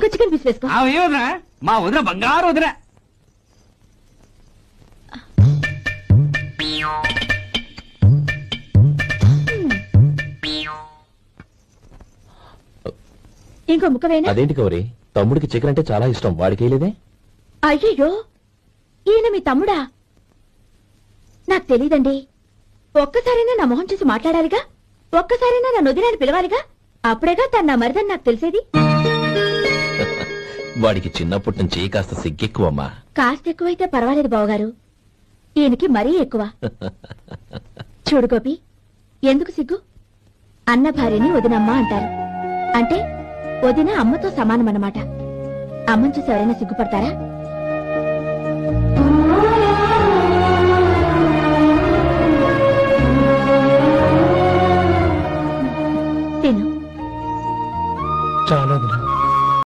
ఇంకో chicken piece వేసుకో. ఏ వదినా, మా వదిన బంగారు వదిన. ఇంకో ముక్క వేయనా? అదేంటి గౌరీ, తమ్ముడికి చికెన్ అంటే చాలా ఇష్టం, వాడికి వేయలేదే? అయ్యయ్యో, ఈయన మీ తమ్ముడా? నాకు తెలీదండి. ఒక్కసారైనా నా మొహం చూసి మాట్లాడాలిగా, ఒక్కసారైనా నా నొదినాన్ని పిలవాలిగా, అప్పుడేగా తన నా మరిదని నాకు తెలిసేది. వాడికి చిన్నప్పటి నుంచి కాస్త సిగ్గెక్కువమ్మా. కాస్త ఎక్కువైతే పర్వాలేదు బావగారు, ఈయనకి మరీ ఎక్కువ. చూడు గోపి, ఎందుకు సిగ్గు? అన్న భార్యని వదినమ్మ అంటారు. అంటే వదిన అమ్మతో సమానమన్నమాట. అమ్మని చూసి ఎవరైనా సిగ్గుపడతారా? తిను. చాలా